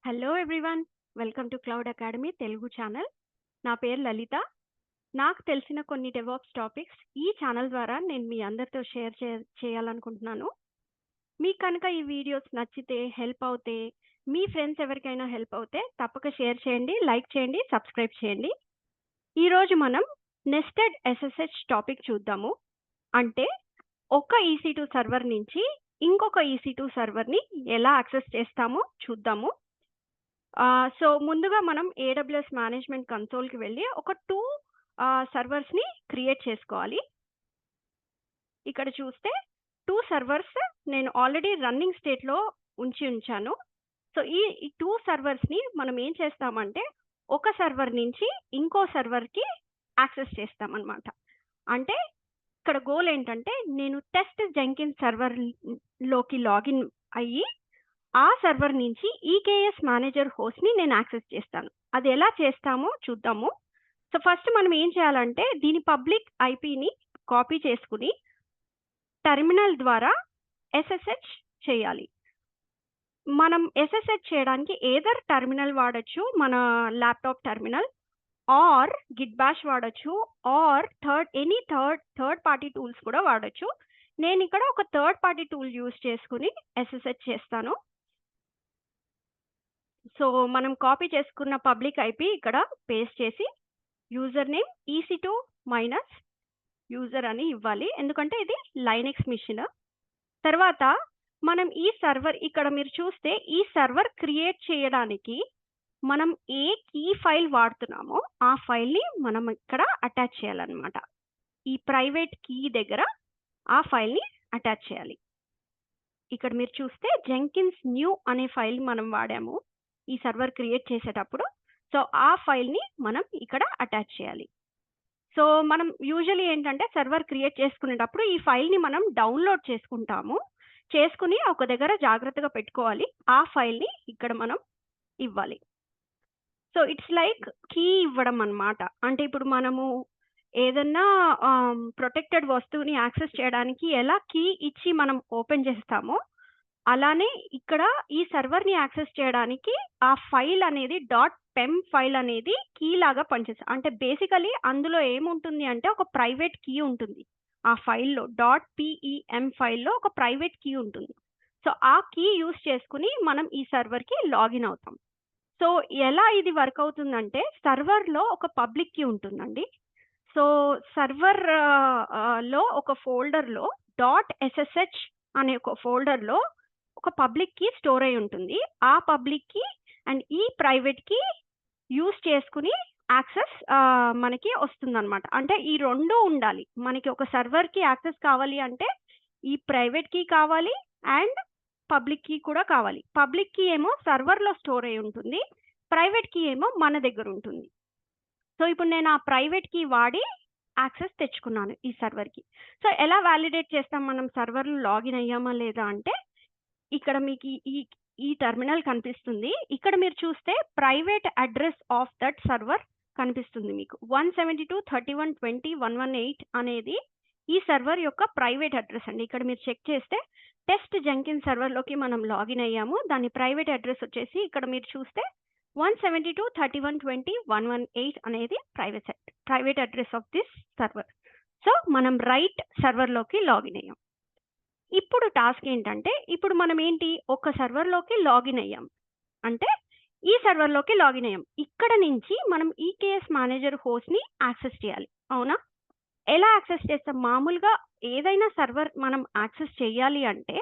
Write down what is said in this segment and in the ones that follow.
Hello everyone. Welcome to cloud academy Telugu channel. నా పేరు లలిత. నాకు తెలిసిన కొన్ని డెవాప్స్ టాపిక్స్ ఈ ఛానల్ ద్వారా నేను మీ అందరితో షేర్ చేయాలనుకుంటున్నాను. మీకు కనుక ఈ వీడియోస్ నచ్చితే, హెల్ప్ అవుతే, మీ ఫ్రెండ్స్ ఎవరికైనా హెల్ప్ అవుతే తప్పక షేర్ చేయండి, లైక్ చేయండి, సబ్స్క్రైబ్ చేయండి. ఈరోజు మనం నెస్టెడ్ ఎస్ఎస్హెచ్ టాపిక్ చూద్దాము. అంటే ఒక EC2 సర్వర్ నుంచి ఇంకొక EC2 సర్వర్ని ఎలా యాక్సెస్ చేస్తామో చూద్దాము. సో ముందుగా మనం AWS మేనేజ్మెంట్ కన్సోల్కి వెళ్ళి ఒక 2 సర్వర్స్ని క్రియేట్ చేసుకోవాలి. ఇక్కడ చూస్తే 2 సర్వర్స్ నేను ఆల్రెడీ రన్నింగ్ స్టేట్లో ఉంచాను. సో ఈ 2 సర్వర్స్ని మనం ఏం చేస్తామంటే ఒక సర్వర్ నుంచి ఇంకో సర్వర్కి యాక్సెస్ చేస్తామన్నమాట. అంటే ఇక్కడ గోల్ ఏంటంటే నేను టెస్ట్ జెంకిన్స్ సర్వర్లోకి లాగిన్ అయ్యి ఆ సర్వర్ నుంచి EKS మేనేజర్ హోస్ట్ని నేను యాక్సెస్ చేస్తాను. అది ఎలా చేస్తామో చూద్దాము. సో ఫస్ట్ మనం ఏం చేయాలంటే దీని పబ్లిక్ ఐపీని కాపీ చేసుకుని టెర్మినల్ ద్వారా SSH చేయాలి. మనం SSH చేయడానికి ఏదర్ టెర్మినల్ వాడచ్చు, మన laptop terminal, or Git Bash వాడచ్చు, ఆర్ థర్డ్ పార్టీ టూల్స్ కూడా వాడచ్చు. నేను ఇక్కడ ఒక థర్డ్ పార్టీ టూల్ యూజ్ చేసుకుని SSH చేస్తాను. సో మనం కాపీ చేసుకున్న పబ్లిక్ ఐపీ ఇక్కడ పేస్ట్ చేసి user name EC2 minus user అని ఇవ్వాలి, ఎందుకంటే ఇది లైనెక్స్ మిషన్. తర్వాత మనం ఈ సర్వర్ ఇక్కడ మీరు చూస్తే ఈ సర్వర్ క్రియేట్ చేయడానికి మనం ఏ కీ ఫైల్ వాడుతున్నామో ఆ ఫైల్ని మనం ఇక్కడ అటాచ్ చేయాలన్నమాట. ఈ ప్రైవేట్ కీ దగ్గర ఆ ఫైల్ని అటాచ్ చేయాలి. ఇక్కడ మీరు చూస్తే జెంకిన్స్ న్యూ అనే ఫైల్ మనం వాడాము ఈ సర్వర్ క్రియేట్ చేసేటప్పుడు. సో ఆ ఫైల్ని మనం ఇక్కడ అటాచ్ చేయాలి. సో మనం యూజువల్లీ ఏంటంటే సర్వర్ క్రియేట్ చేసుకునేటప్పుడు ఈ ఫైల్ని మనం డౌన్లోడ్ చేసుకుని ఒక దగ్గర జాగ్రత్తగా పెట్టుకోవాలి. ఆ ఫైల్ని ఇక్కడ మనం ఇవ్వాలి. సో ఇట్స్ లైక్ కీ ఇవ్వడం అన్నమాట. అంటే ఇప్పుడు మనము ఏదన్నా ప్రొటెక్టెడ్ వస్తువుని యాక్సెస్ చేయడానికి ఎలా కీ ఇచ్చి మనం ఓపెన్ చేస్తామో అలానే ఇక్కడ ఈ సర్వర్ని యాక్సెస్ చేయడానికి ఆ ఫైల్ అనేది .pem ఫైల్ అనేది కీ లాగా పనిచేస్తుంది. అంటే బేసికలీ అందులో ఏముంటుంది అంటే ఒక ప్రైవేట్ కీ ఉంటుంది. ఆ ఫైల్లో .pem ఫైల్లో ఒక ప్రైవేట్ కీ ఉంటుంది. సో ఆ కీ యూజ్ చేసుకుని మనం ఈ సర్వర్కి లాగిన్ అవుతాం. సో ఎలా ఇది వర్క్ అవుతుందంటే సర్వర్లో ఒక పబ్లిక్ కీ ఉంటుందండి. సో సర్వర్ లో ఒక ఫోల్డర్లో .ssh అనే ఒక ఫోల్డర్లో ఒక పబ్లిక్ కీ స్టోర్ అయి ఉంటుంది. ఆ పబ్లిక్ కీ అండ్ ఈ ప్రైవేట్ కీ యూజ్ చేసుకుని యాక్సెస్ మనకి వస్తుందన్నమాట. అంటే ఈ రెండు ఉండాలి. మనకి ఒక సర్వర్కి యాక్సెస్ కావాలి అంటే ఈ ప్రైవేట్ కీ కావాలి అండ్ పబ్లిక్ కీ కూడా కావాలి. పబ్లిక్ కీ ఏమో సర్వర్లో స్టోర్ అయి ఉంటుంది, ప్రైవేట్ కీ ఏమో మన దగ్గర ఉంటుంది. సో ఇప్పుడు నేను ఆ ప్రైవేట్ కీ వాడి యాక్సెస్ తెచ్చుకున్నాను ఈ సర్వర్కి. సో ఎలా వ్యాలిడేట్ చేస్తాం మనం సర్వర్లో లాగిన్ అయ్యామా లేదా అంటే ఇక్కడ మీకు ఈ టెర్మినల్ కనిపిస్తుంది. ఇక్కడ మీరు చూస్తే private address of that server కనిపిస్తుంది మీకు. 172.31.20.118 అనేది ఈ సర్వర్ యొక్క ప్రైవేట్ అడ్రస్ అండి. ఇక్కడ మీరు చెక్ చేస్తే టెస్ట్ జెంకిన్స్ సర్వర్లోకి మనం లాగిన్ అయ్యాము. దాని ప్రైవేట్ అడ్రస్ వచ్చేసి ఇక్కడ మీరు చూస్తే 172.31.20.118 అనేది private address of this server. So మనం రైట్ సర్వర్లోకి లాగిన్ అయ్యాం. ఇప్పుడు టాస్క్ ఏంటంటే ఇప్పుడు మనం ఏంటి ఒక సర్వర్లోకి లాగిన్ అయ్యాం అంటే ఈ సర్వర్లోకి లాగిన్ అయ్యాం. ఇక్కడ నుంచి మనం EKS మేనేజర్ హోస్ట్ని యాక్సెస్ చేయాలి, అవునా? ఎలా యాక్సెస్ చేస్తాం? మామూలుగా ఏదైనా సర్వర్ మనం యాక్సెస్ చేయాలి అంటే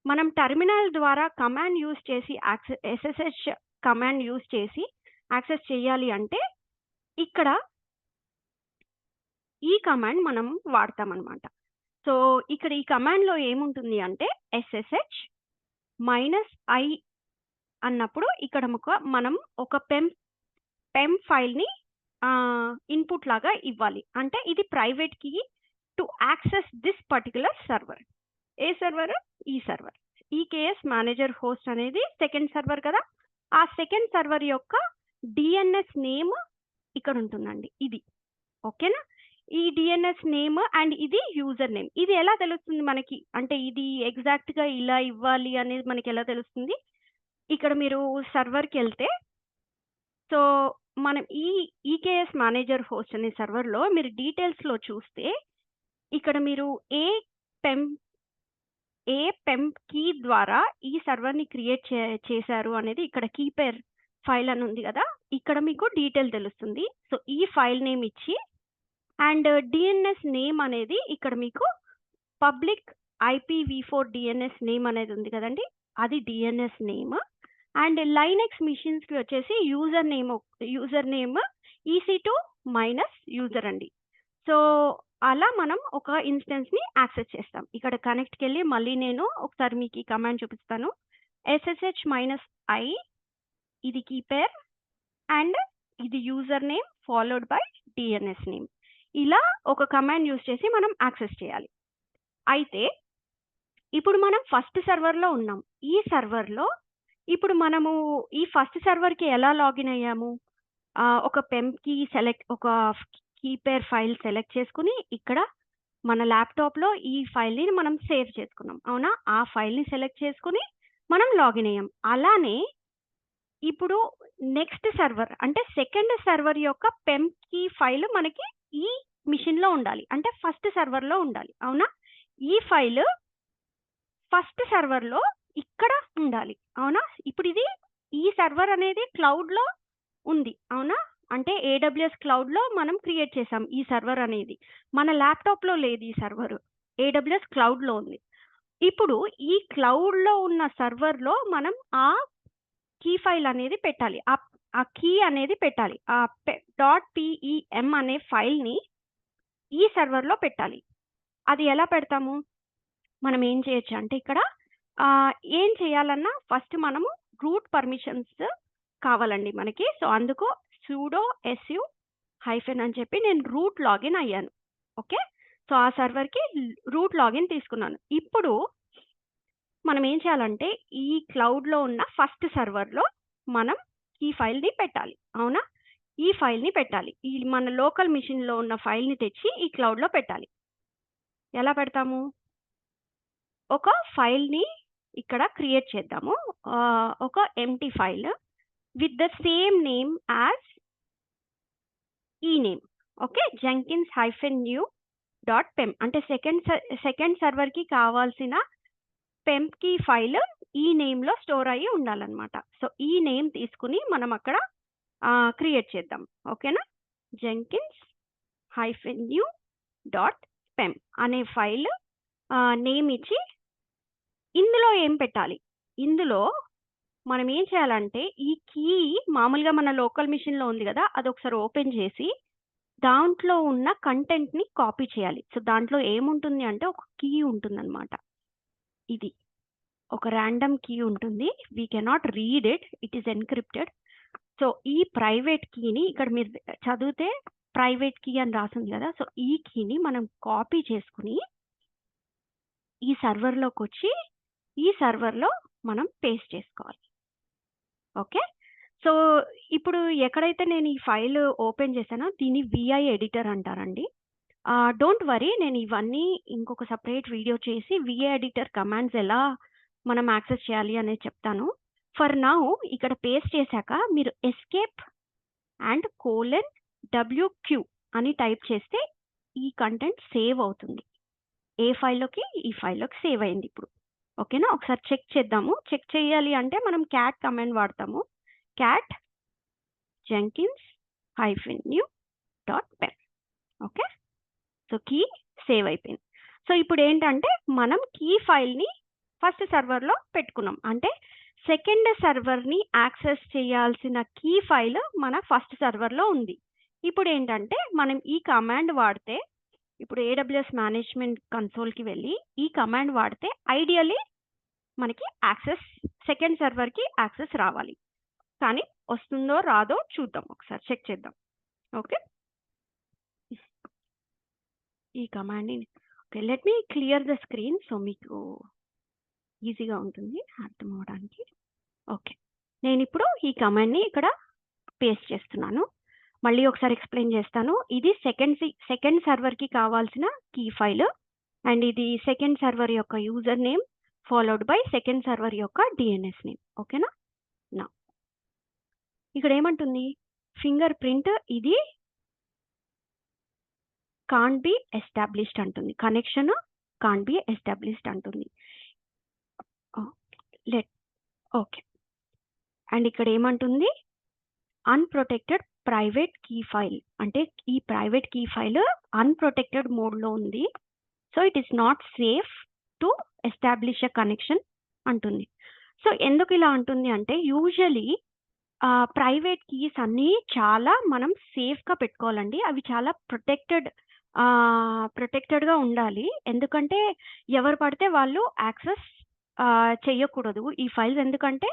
మనం టెర్మినల్ ద్వారా కమాండ్ యూజ్ చేసి SSH కమాండ్ యూజ్ చేసి యాక్సెస్ చేయాలి అంటే ఇక్కడ ఈ కమాండ్ మనం వాడతాం అన్నమాట. సో ఇక్కడ ఈ కమాండ్లో ఏముంటుంది అంటే SSH -i అన్నప్పుడు ఇక్కడ మనం ఒక పెమ్ ఫైల్ని ఇన్పుట్ లాగా ఇవ్వాలి. అంటే ఇది private key to access this particular server. ఏ సర్వర్? ఈ సర్వర్. EKS మేనేజర్ హోస్ట్ అనేది సెకండ్ సర్వర్ కదా. ఆ సెకండ్ సర్వర్ యొక్క DNS నేమ్ ఇక్కడ ఉంటుందండి, ఇది. ఓకేనా? ఈ DNS నేమ్ అండ్ ఇది యూజర్ నేమ్. ఇది ఎలా తెలుస్తుంది మనకి? అంటే ఇది ఎగ్జాక్ట్గా ఇలా ఇవ్వాలి అనేది మనకి ఎలా తెలుస్తుంది? ఇక్కడ మీరు సర్వర్‌కెళ్తే సో, మనం ఈకేఎస్ మేనేజర్ హోస్ట్ అనే సర్వర్‌లో మీరు డీటెయిల్స్‌లో చూస్తే ఇక్కడ మీరు పెమ్ పెమ్ కీ ద్వారా ఈ సర్వర్‌ని క్రియేట్ చేశారు అనేది ఇక్కడ కీపేర్ ఫైల్ అని ఉంది గదా! ఇక్కడ మీకు డీటెయిల్ తెలుస్తుంది. సో, ఈ ఫైల్ నేమ్ ఇచ్చి అండ్ డీఎన్ఎస్ నేమ్ అనేది ఇక్కడ మీకు పబ్లిక్ IPv4 డీఎన్ఎస్ నేమ్ అనేది ఉంది కదండీ! అది డీఎన్ఎస్ నేమ్. అండ్ లైనక్స్ మిషన్స్‌కి వచ్చేసి user name EC2 minus user అండి. సో, అలా మనం ఒక ఇన్‌స్టెన్స్‌ని యాక్సెస్ చేస్తాం. ఇక్కడ కనెక్ట్‌కెళ్ళి మళ్ళీ నేను ఒకసారి మీకు ఈ కమాండ్ చూపిస్తాను. SSH-i ఇది కీపేర్ అండ్ ఇది user name followed by DNS name. ఇలా ఒక కమాండ్ యూజ్ చేసి మనం యాక్సెస్ చేయాలి. అయితే ఇప్పుడు మనం ఫస్ట్ సర్వర్‌లో ఉన్నాం. ఈ సర్వర్‌లో ఇప్పుడు మనము ఈ ఫస్ట్ సర్వర్‌కి ఎలా లాగిన్ అయ్యాము? ఒక ఒక కీపేర్ ఫైల్ సెలెక్ట్ చేసుకొని ఇక్కడ మన ల్యాప్‌టాప్‌లో ఈ ఫైల్‌ని మనం సేవ్ చేసుకున్నాం. అవునా? ఆ ఫైల్‌ని సెలెక్ట్ చేసుకొని మనం లాగిన్ అయ్యాం. అలానే ఇప్పుడు నెక్స్ట్ సర్వర్ అంటే సెకండ్ సర్వర్ యొక్క పెమ్ కీ ఫైల్ మనకి ఈ మిషన్‌లో ఉండాలి. అంటే ఫస్ట్ సర్వర్‌లో ఉండాలి. అవునా? ఈ ఫైల్ ఫస్ట్ సర్వర్‌లో ఇక్కడ ఉండాలి. అవునా? ఇప్పుడు ఈ సర్వర్ అనేది క్లౌడ్‌లో ఉంది. అవునా? అంటే AWS క్లౌడ్‌లో మనం క్రియేట్ చేసాం ఈ సర్వర్ అనేది. మన ల్యాప్‌టాప్‌లో లేదు ఈ సర్వర్. AWS క్లౌడ్‌లో ఉంది. ఇప్పుడు ఈ క్లౌడ్‌లో ఉన్న సర్వర్‌లో మనం ఆ కీ ఫైల్ అనేది పెట్టాలి. ఆ కీ అనేది పెట్టాలి. .pem అనే ఫైల్‌ని ఈ సర్వర్‌లో పెట్టాలి. అది ఎలా పెడతాము? మనం ఏం చేయొచ్చు అంటే ఇక్కడ ఏం చేయాలన్నా ఫస్ట్ మనము రూట్ పర్మిషన్స్ కావాలండి మనకి. సో, అందుకు సుడో su హైఫెన్ అని చెప్పి నేను రూట్ లాగిన్ అయ్యాను. ఓకే. సో, ఆ సర్వర్‌కి రూట్ లాగిన్ తీసుకున్నాను. ఇప్పుడు మనం ఏం చేయాలంటే ఈ క్లౌడ్‌లో ఉన్న ఫస్ట్ సర్వర్‌లో మనం ఈ ఫైల్‌ని పెట్టాలి. అవునా? ఈ ఫైల్‌ని పెట్టాలి. ఈ మన లోకల్ మెషిన్‌లో ఉన్న ఫైల్‌ని తెచ్చి ఈ క్లౌడ్‌లో పెట్టాలి. ఎలా పెడతాము? ఒక ఫైల్‌ని ఇక్కడ క్రియేట్ చేద్దాము. ఒక empty file with the same name as ఈ నేమ్. ఓకే. jenkins-new.pem అంటే సెకండ్ సర్వర్‌కి కావాల్సిన పెమ్ కీ ఫైల్ ఈ నేమ్‌లో స్టోర్ అయ్యి ఉండాలన్నమాట. సో, ఈ నేమ్ తీసుకొని మనం అక్కడ క్రియేట్ చేద్దాం. ఓకేనా? jenkins-new.pem అనే ఫైల్ నేమ్ ఇచ్చి ఇందులో ఏం పెట్టాలి? ఇందులో మనం ఏం చేయాలంటే ఈ కీ మామూలుగా మన లోకల్ మెషిన్‌లో ఉంది గదా! అదొకసారి ఓపెన్ చేసి దాంట్లో ఉన్న కంటెంట్‌ని కాపీ చేయాలి. సో, దాంట్లో ఏముంటుంది అంటే ఒక కీ ఉంటుందన్నమాట. ఇది. ఒక రాండమ్ కీ ఉంటుంది. We cannot read it. It is encrypted. So, ఈ ప్రైవేట్ కీని ఇక్కడ మీరు చదివితే ప్రైవేట్ కీ అని రాసుంది గదా! సో, ఈ కీని మనం కాపీ చేసుకొని ఈ సర్వర్‌లోకొచ్చి ఈ సర్వర్‌లో మనం పేస్ట్ చేసుకోవాలి. ఓకే. సో, ఇప్పుడు ఎక్కడైతే నేను ఈ ఫైల్ ఓపెన్ చేశానో దీన్ని VI ఎడిటర్ అంటారండి. డోంట్ వరీ నేను ఇవన్నీ ఇంకొక సెపరేట్ వీడియో చేసి VI ఎడిటర్ కమాండ్స్ ఎలా మనం యాక్సెస్ చేయాలి అనేది చెప్తాను. ఫర్ నౌ ఇక్కడ పేస్ట్ చేశాక మీరు ఎస్కేప్ అండ్ WQ అని టైప్ చేస్తే ఈ కంటెంట్ సేవ్ అవుతుంది. ఈ ఫైల్‌లోకి సేవ్ అయింది ఇప్పుడు. ఓకేనా? ఒకసారి చెక్ చేద్దాము. చెక్ చేయాలి అంటే మనం క్యాట్ కమాండ్ వాడతాము. Cat jenkins-new.pem okay. So, key save అయిపోయింది. సో, ఇప్పుడేంటంటే మనం కీ ఫైల్‌ని ఫస్ట్ సర్వర్‌లో పెట్టుకున్నాం. అంటే సెకండ్ సర్వర్‌ని యాక్సెస్ చేయాల్సిన కీ ఫైల్ మన ఫస్ట్ సర్వర్‌లో ఉంది. ఇప్పుడేంటంటే మనం ఈ కమాండ్ వాడితే ఇప్పుడు AWS మేనేజ్మెంట్ కన్సోల్‌కి వెళ్ళి ఈ కమాండ్ వాడితే ఐడియల్లీ మనకి సెకండ్ సర్వర్‌కి యాక్సెస్ రావాలి. కానీ వస్తుందో రాదో చూద్దాం. ఒకసారి చెక్ చేద్దాం. ఓకే. ఈ కమాండ్‌ని okay. Let me clear the screen so, మీకు ఈజీగా ఉంటుంది అర్థం అవ్వడానికి. ఓకే. నేనిప్పుడు ఈ కమాండ్‌ని ఇక్కడ పేస్ట్ చేస్తున్నాను. మళ్ళీ ఒకసారి ఎక్స్‌ప్లెయిన్ చేస్తాను. ఇది సెకండ్ సర్వర్‌కి కావాల్సిన కీ ఫైల్ అండ్ ఇది సెకండ్ సర్వర్ యొక్క user name followed by second server యొక్క DNS నేమ్. ఓకేనా? నా ఇక్కడ ఏమంటుంది? ఫింగర్ ప్రింట్ ఇది కాంట్ బి ఎస్టాబ్లిష్డ్ అంటుంది. కనెక్షన్ కాంట్ బి ఎస్టాబ్లిష్డ్ అంటుంది. ఓకే. అండ్ ఇక్కడ ఏమంటుంది? Unprotected private key file. అంటే ఈ ప్రైవేట్ కీ ఫైల్ అన్‌ప్రొటెక్టెడ్ మోడ్‌లో ఉంది. So, it is not safe to establish a connection అంటుంది. సో, ఎందుకు ఇలా అంటుంది అంటే యూజువల్లీ ప్రైవేట్ కీస్ అన్నీ చాలా మనం సేఫ్‌గా పెట్టుకోవాలండి. అవి చాలా ప్రొటెక్టెడ్‌గా ఉండాలి. ఎందుకంటే ఎవరు పడితే వాళ్ళు యాక్సెస్ చెయ్యకూడదు ఈ ఫైల్స్. ఎందుకంటే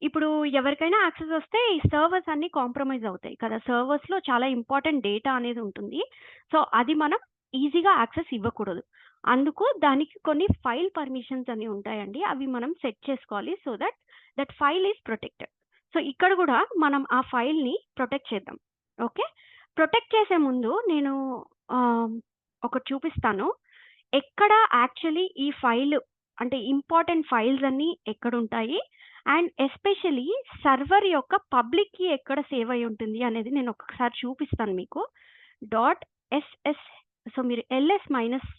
ఇప్పుడు ఎవరికైనా యాక్సెస్ వస్తే ఈ సర్వర్స్ అన్నీ కాంప్రమైజ్ అవుతాయి కదా! సర్వర్స్‌లో చాలా ఇంపార్టెంట్ డేటా అనేది ఉంటుంది. సో, అది మనం ఈజీగా యాక్సెస్ ఇవ్వకూడదు. అందుకు దానికి కొన్ని ఫైల్ పర్మిషన్స్ అని ఉంటాయండి. అవి మనం సెట్ చేసుకోవాలి. So that file is protected. So, ఇక్కడ గూడా మనం ఆ ఫైల్‌ని ప్రొటెక్ట్ చేద్దాం. ఓకే. ప్రొటెక్ట్ చేసే ముందు నేను ఆహ్, ఒకటి చూపిస్తాను. ఎక్కడ యాక్చువల్లీ ఈ ఫైల్ అంటే ఇంపార్టెంట్ ఫైల్స్ అన్నీ ఎక్కడుంటాయి? అండ్ ఎస్పెషల్లీ సర్వర్ యొక్క పబ్లిక్ కీ ఎక్కడ సేవ్ అయ్యి ఉంటుంది అనేది నేను ఒక్కసారి చూపిస్తాను మీకు. డాట్ ఎస్ఎస్ సో, మీరు ఎల్ఎస్ మైనస్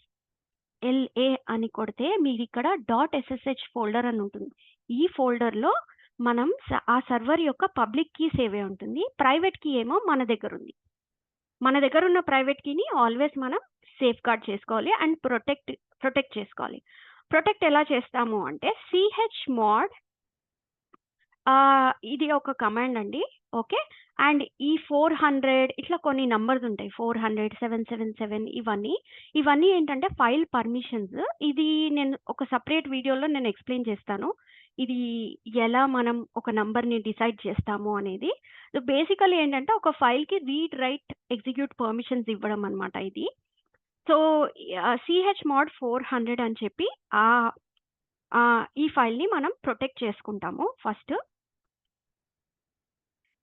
ఎల్ఏ అని కొడితే మీరిక్కడ డాట్ ఎస్ఎస్హెచ్ ఫోల్డర్ అని ఉంటుంది. ఈ ఫోల్డర్‌లో మనం ఆ సర్వర్ యొక్క పబ్లిక్ కీ సేవ్ అయ్యి ఉంటుంది. ప్రైవేట్ కీ ఏమో మన దగ్గరుంది. మన దగ్గరున్న ప్రైవేట్ కీని ఆల్వేస్ మనం సేఫ్‌గార్డ్ చేసుకోవాలి అండ్ ప్రొటెక్ట్ చేసుకోవాలి. ప్రొటెక్ట్ ఎలా చేస్తాము అంటే ఛ్మోడ్ ఇది ఒక కమాండ్ అండి. ఓకే. అండ్ ఈ 400 ఇట్లా కొన్ని నంబర్స్ ఉంటాయి. 400, 777 ఇవన్నీ ఏంటంటే ఫైల్ పర్మిషన్స్. ఇది నేను ఒక సెపరేట్ వీడియోలో నేను ఎక్స్‌ప్లెయిన్ చేస్తాను. ఇది ఎలా మనం ఒక నంబర్‌ని డిసైడ్ చేస్తాము అనేది. సో, బేసికల్లీ ఏంటంటే ఒక ఫైల్‌కి రీడ్, రైట్, ఎగ్జిక్యూట్ పర్మిషన్స్ ఇవ్వడం అన్నమాట ఇది. సో, ఛ్మోడ్ 400 అని చెప్పి ఈ ఫైల్‌ని మనం ప్రొటెక్ట్ చేసుకుంటాము ఫస్ట్.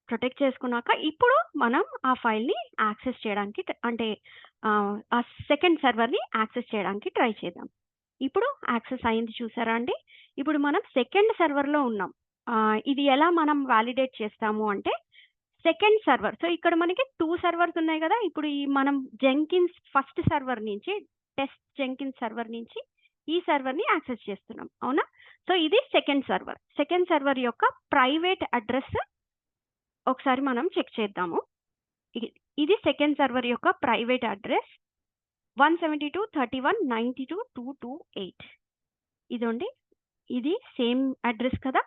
ప్రొటెక్ట్ చేసుకున్నాక ఇప్పుడు మనం ఆ ఫైల్‌ని యాక్సెస్ చేయడానికి అంటే ఆ సెకండ్ సర్వర్‌ని యాక్సెస్ చేయడానికి ట్రై చేద్దాం. ఇప్పుడు యాక్సెస్ అయింది చూసారా అండి? ఇప్పుడు మనం సెకండ్ సర్వర్‌లో ఉన్నాం. ఇది ఎలా మనం వాలిడేట్ చేస్తాము అంటే సెకండ్ సర్వర్. సో, ఇక్కడ మనకి 2 సర్వర్స్ ఉన్నాయి గదా! ఇప్పుడు మనం జెంకిన్స్ ఫస్ట్ సర్వర్ నుంచి టెస్ట్ జెంకిన్స్ సర్వర్ నుంచి ఈ సర్వర్‌ని యాక్సెస్ చేస్తున్నాం. అవునా? సో, ఇది సెకండ్ సర్వర్. సెకండ్ సర్వర్ యొక్క ప్రైవేట్ అడ్రెస్ ఒకసారి మనం చెక్ చేద్దాము. ఇది సెకండ్ సర్వర్ యొక్క ప్రైవేట్ అడ్రెస్ 172.31.92.228 ఇదండి. ఇది సేమ్ అడ్రెస్ కదా!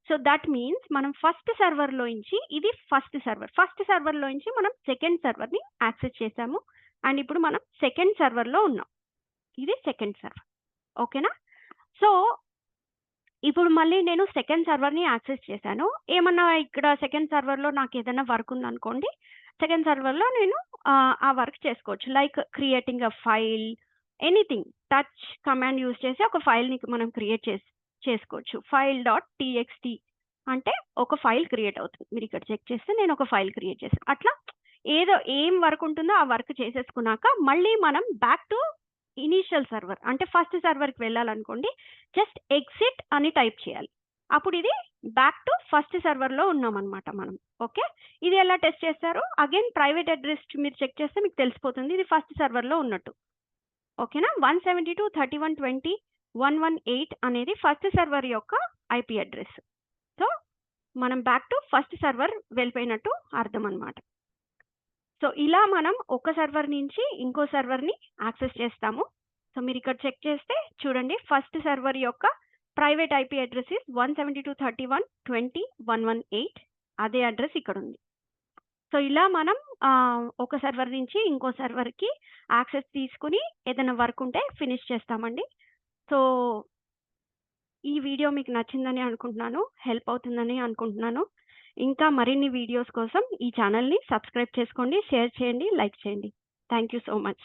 సో, దట్ మీన్స్ మనం ఫస్ట్ సర్వర్‌లోంచి ఇది ఫస్ట్ సర్వర్. ఫస్ట్ సర్వర్‌లోంచి మనం సెకండ్ సర్వర్‌ని యాక్సెస్ చేసాము. అండ్ ఇప్పుడు మనం సెకండ్ సర్వర్‌లో ఉన్నాం. ఇది సెకండ్ సర్వర్. ఓకేనా? సో, ఇప్పుడు మళ్ళీ నేను సెకండ్ సర్వర్‌ని యాక్సెస్ చేశాను. ఏమన్నా ఇక్కడ సెకండ్ సర్వర్‌లో నాకేదైనా వర్క్ ఉందనుకోండి. సెకండ్ సర్వర్‌లో నేను ఆ వర్క్ చేసుకోవచ్చు. Like creating a file, anything. Touch command use చేసి ఒక ఫైల్‌ని మనం క్రియేట్ చేసుకోవచ్చు. ఫైల్ డాట్ టీఎక్స్టీ అంటే ఒక ఫైల్ క్రియేట్ అవుతుంది. మీరిక్కడ చెక్ చేస్తే నేను ఒక ఫైల్ క్రియేట్ చేశాను. అట్లా ఏం వర్క్ ఉంటుందో ఆ వర్క్ చేసేసుకున్నాక మళ్ళీ మనం బ్యాక్ టు ఇనీషియల్ సర్వర్ అంటే ఫస్ట్ సర్వర్‌కి వెళ్ళాలనుకోండి. జస్ట్ ఎగ్జిట్ అని టైప్ చేయాలి. అప్పుడు ఇది బ్యాక్ టు ఫస్ట్ సర్వర్‌లో ఉన్నామనమాట మనం. ఓకే. ఇది ఎలా టెస్ట్ చేస్తారు? అగైన్ ప్రైవేట్ అడ్రెస్ మీరు చెక్ చేస్తే మీకు తెలిసిపోతుంది. ఇది ఫస్ట్ సర్వర్‌లో ఉన్నట్టు. ఓకేనా? 172.30.118 అనేది ఫస్ట్ సర్వర్ యొక్క ఐపీ అడ్రెస్. సో, మనం బ్యాక్ టు ఫస్ట్ సర్వర్ వెళ్ళిపోయినట్టు అర్థం అనమాట. సో, ఇలా మనం ఒక సర్వర్ నుంచి ఇంకో సర్వర్‌ని యాక్సెస్ చేస్తాము. సో, మీరిక్కడ చెక్ చేస్తే చూడండి ఫస్ట్ సర్వర్ యొక్క ప్రైవేట్ ఐపీ అడ్రెస్ ఈస్ 172.30.118 అదే అడ్రెస్ ఇక్కడుంది. సో, ఇలా మనం ఒక సర్వర్ నుంచి ఇంకో సర్వర్‌కి యాక్సెస్ తీసుకొని ఏదైనా వర్క్ ఉంటే ఫినిష్ చేస్తామండి. సో, ఈ వీడియో మీకు నచ్చిందని అనుకుంటున్నాను. హెల్ప్ అవుతుందని అనుకుంటున్నాను. ఇంకా మరిన్ని వీడియోస్ కోసం ఈ ఛానెల్‌ని సబ్స్క్రైబ్ చేసుకోండి, షేర్ చేయండి, లైక్ చేయండి. Thank you so much.